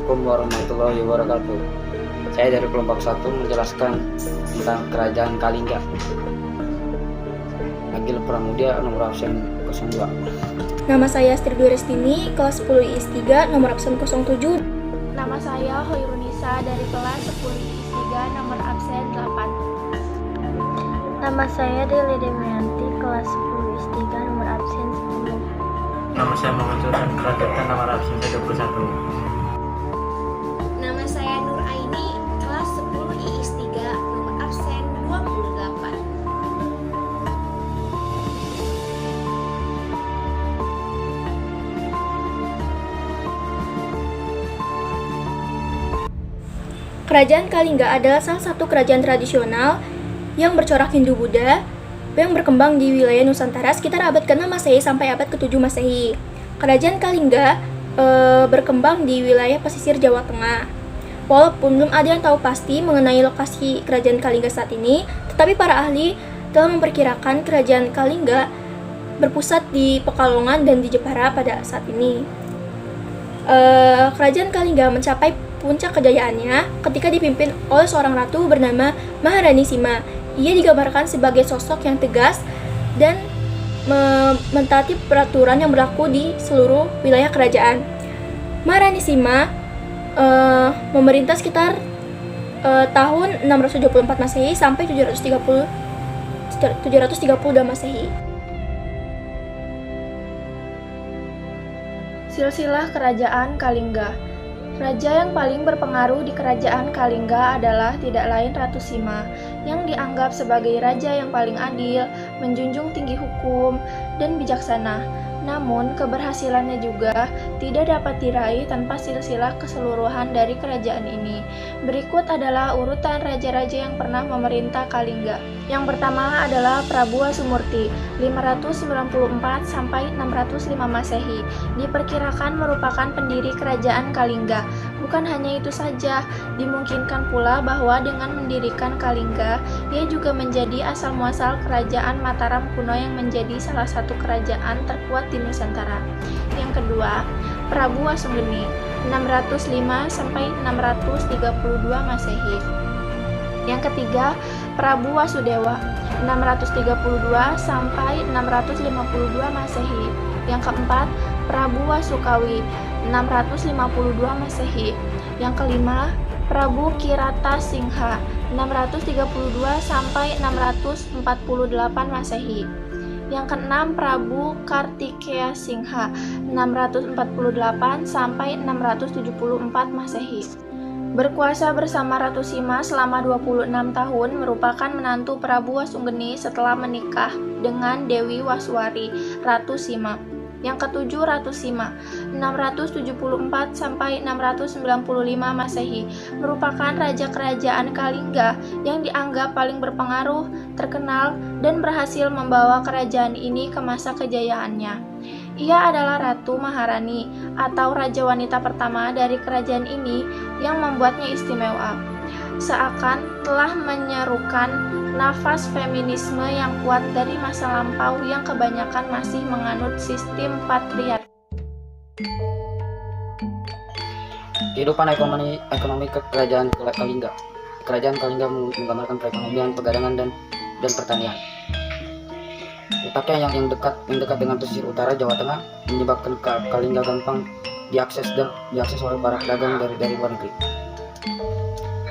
Assalamualaikum warahmatullahi wabarakatuh. Saya dari kelompok 1 menjelaskan tentang kerajaan Kalingga. Agil Pramudia, nomor absen 02. Nama saya Astrid Restini, kelas 10 IIS 3, nomor absen 07. Nama saya Hoirunisa dari kelas 10 IIS 3, nomor absen 8. Nama saya Deli Demianti, kelas 10 IIS 3, nomor absen 10. Nama saya Muhammad Sultan Kerajaan, nomor absen 21. Nama saya Nur Aini, kelas 10 IIS 3, nomor absen 28. Kerajaan Kalingga adalah salah satu kerajaan tradisional yang bercorak Hindu-Buddha yang berkembang di wilayah Nusantara sekitar abad ke-6 Masehi sampai abad ke-7 Masehi. Kerajaan Kalingga berkembang di wilayah pesisir Jawa Tengah. Walaupun belum ada yang tahu pasti mengenai lokasi kerajaan Kalingga saat ini, tetapi para ahli telah memperkirakan kerajaan Kalingga berpusat di Pekalongan dan di Jepara pada saat ini. Kerajaan Kalingga mencapai puncak kejayaannya ketika dipimpin oleh seorang ratu bernama Maharani Sima. Ia digambarkan sebagai sosok yang tegas dan mentaati peraturan yang berlaku di seluruh wilayah kerajaan. Maharani Sima memerintah sekitar tahun 674 Masehi sampai 732 Masehi. Silsilah Kerajaan Kalingga. Raja yang paling berpengaruh di kerajaan Kalingga adalah tidak lain Ratu Sima, yang dianggap sebagai raja yang paling adil, menjunjung tinggi hukum, dan bijaksana. Namun, keberhasilannya juga tidak dapat diraih tanpa silsilah keseluruhan dari kerajaan ini. Berikut adalah urutan raja-raja yang pernah memerintah Kalingga. Yang pertama adalah Prabu Wasumurti, 594 sampai 605 Masehi. Diperkirakan merupakan pendiri kerajaan Kalingga. Bukan hanya itu saja, dimungkinkan pula bahwa dengan mendirikan Kalingga, ia juga menjadi asal-muasal kerajaan Mataram kuno yang menjadi salah satu kerajaan terkuat di Nusantara. Yang kedua, Prabu Wasunggeni, 605 sampai 632 Masehi. Yang ketiga, Prabu Wasudewa, 632 sampai 652 Masehi. Yang keempat, Prabu Wasukawi, 652 Masehi. Yang kelima, Prabu Kirata Singha, 632 sampai 648 Masehi. Yang keenam, Prabu Kartikeya Singha, 648 sampai 674 Masehi. Berkuasa bersama Ratu Sima selama 26 tahun, merupakan menantu Prabu Wasunggeni setelah menikah dengan Dewi Waswari, Ratu Sima. Yang ketujuh, Ratu Sima, 674 sampai 695 Masehi, merupakan raja kerajaan Kalingga yang dianggap paling berpengaruh, terkenal, dan berhasil membawa kerajaan ini ke masa kejayaannya. Ia adalah Ratu Maharani atau raja wanita pertama dari kerajaan ini yang membuatnya istimewa. Seakan telah menyerukan nafas feminisme yang kuat dari masa lampau yang kebanyakan masih menganut sistem patriarki. Kehidupan ekonomi kerajaan Kalingga. Kerajaan Kalingga menggambarkan perekonomian, perdagangan, dan pertanian. Letaknya yang dekat dengan pesisir utara Jawa Tengah menyebabkan Kalingga gampang diakses oleh para dagang dari luar negeri.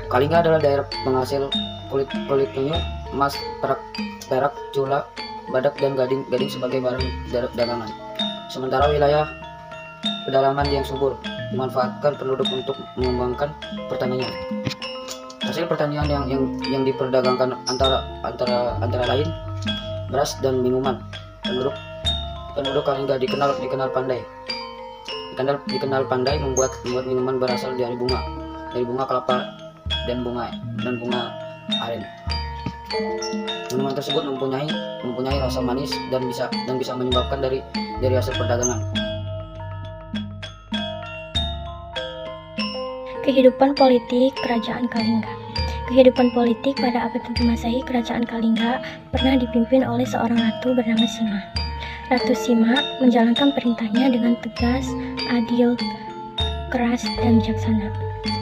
Kalingga adalah daerah penghasil kulit penyu, emas, perak, cula, badak, dan gading sebagai barang dagangan. Sementara wilayah pedalaman yang subur dimanfaatkan penduduk untuk mengembangkan pertanian. Hasil pertanian yang diperdagangkan antara lain beras dan minuman. Penduduk Kalingga dikenal pandai membuat minuman berasal dari bunga kelapa dan bunga aren. Minuman tersebut mempunyai rasa manis dan bisa menyebabkan dari hasil perdagangan. Kehidupan politik Kerajaan Kalingga. Kehidupan politik pada abad 7 Masehi, Kerajaan Kalingga pernah dipimpin oleh seorang ratu bernama Sima. Ratu Sima menjalankan perintahnya dengan tegas, adil, keras dan bijaksana.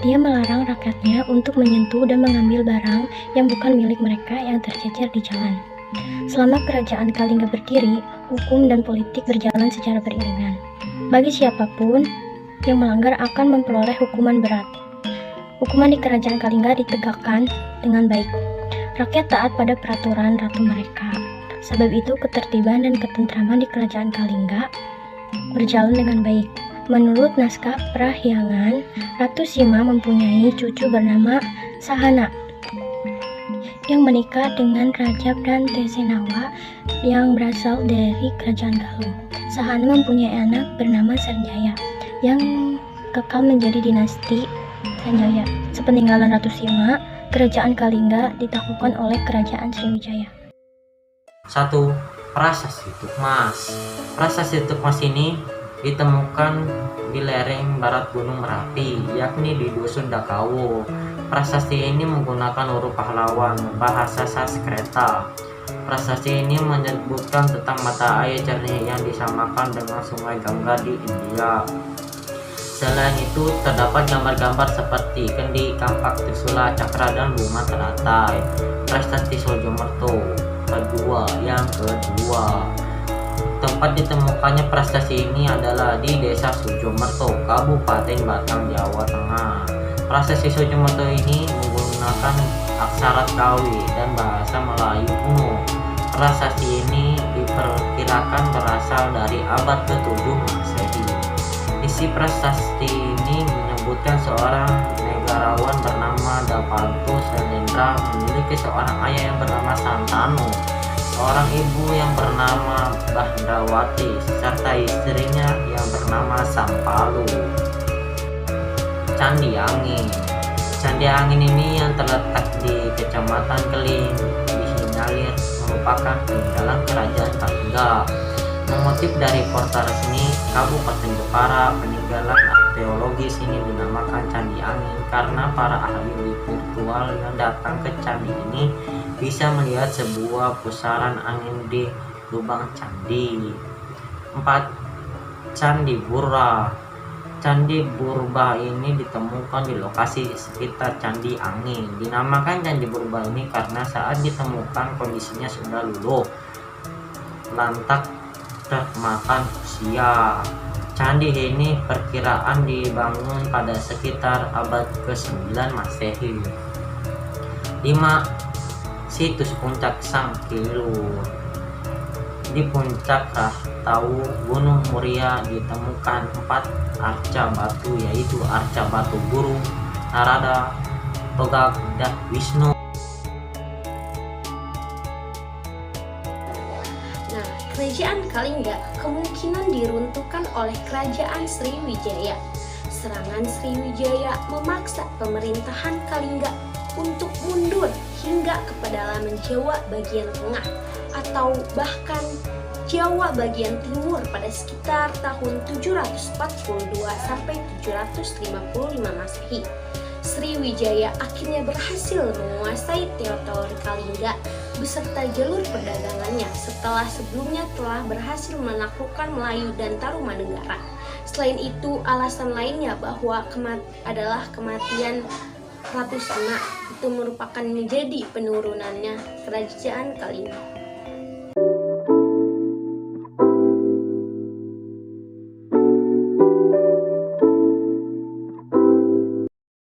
Dia melarang rakyatnya untuk menyentuh dan mengambil barang yang bukan milik mereka yang tercecer di jalan. Selama kerajaan Kalingga berdiri, hukum dan politik berjalan secara beriringan. Bagi siapapun yang melanggar akan memperoleh hukuman berat. Hukuman di kerajaan Kalingga ditegakkan dengan baik. Rakyat taat pada peraturan ratu mereka. Sebab itu ketertiban dan ketentraman di kerajaan Kalingga berjalan dengan baik. Menurut naskah Prahyangan, Ratu Sima mempunyai cucu bernama Sahana yang menikah dengan Raja Brantesenawa yang berasal dari kerajaan Galuh. Sahana mempunyai anak bernama Sanjaya yang kekal menjadi dinasti Sanjaya. Sepeninggalan Ratu Sima, kerajaan Kalingga ditaklukkan oleh kerajaan Sriwijaya. 1. Prasasti Tukmas. Prasasti Tukmas ini ditemukan di lereng barat Gunung Merapi, yakni di Dusun Dakawo. Prasasti ini menggunakan huruf pahlawan, bahasa Sanskerta. Prasasti ini menyebutkan tentang mata air jernih yang disamakan dengan Sungai Gangga di India. Selain itu, terdapat gambar-gambar seperti kendi, kampak, trisula, cakra, dan bunga teratai. Prasasti Sojomerto yang kedua. Tempat ditemukannya prasasti ini adalah di Desa Sujomerto, Kabupaten Batang, Jawa Tengah. Prasasti Sujomerto ini menggunakan aksara Kawi dan bahasa Melayu kuno. Prasasti ini diperkirakan berasal dari abad ke-7 Masehi. Isi prasasti ini menyebutkan seorang negarawan bernama Dapantu Selendra memiliki seorang ayah yang bernama Santanu, seorang ibu yang bernama Bahndrawati, serta istrinya yang bernama Sampalu. Candi Angin. Candi Angin ini yang terletak di Kecamatan Keling, disinyalir merupakan peninggalan kerajaan Kalingga. Mengutip dari portal resmi Kabupaten Jepara, peninggalan arkeologis ini dinamakan Candi Angin karena para ahli virtual yang datang ke candi ini bisa melihat sebuah pusaran angin di lubang candi. 4. Candi Burba. Candi Burba ini ditemukan di lokasi sekitar Candi Angin. Dinamakan Candi Burba ini karena saat ditemukan kondisinya sudah luluh, lantak, termakan usia. Candi ini perkiraan dibangun pada sekitar abad ke-9 Masehi. 5. Situs Puncak Sangkilur. Di puncak Rahtau Gunung Muria ditemukan 4 arca batu, yaitu arca batu Guru, Narada, Togag, dan Wisnu. Nah, kerajaan Kalingga kemungkinan diruntuhkan oleh kerajaan Sriwijaya. Serangan Sriwijaya memaksa pemerintahan Kalingga untuk mundur hingga ke pedalaman Jawa bagian tengah atau bahkan Jawa bagian timur pada sekitar tahun 742 sampai 755 Masehi. Sriwijaya akhirnya berhasil menguasai teritori Kalingga beserta jalur perdagangannya setelah sebelumnya telah berhasil menaklukkan Melayu dan Tarumanegara. Selain itu, alasan lainnya bahwa adalah kematian Ratu Sima itu merupakan menjadi penurunannya kerajaan Kalingga.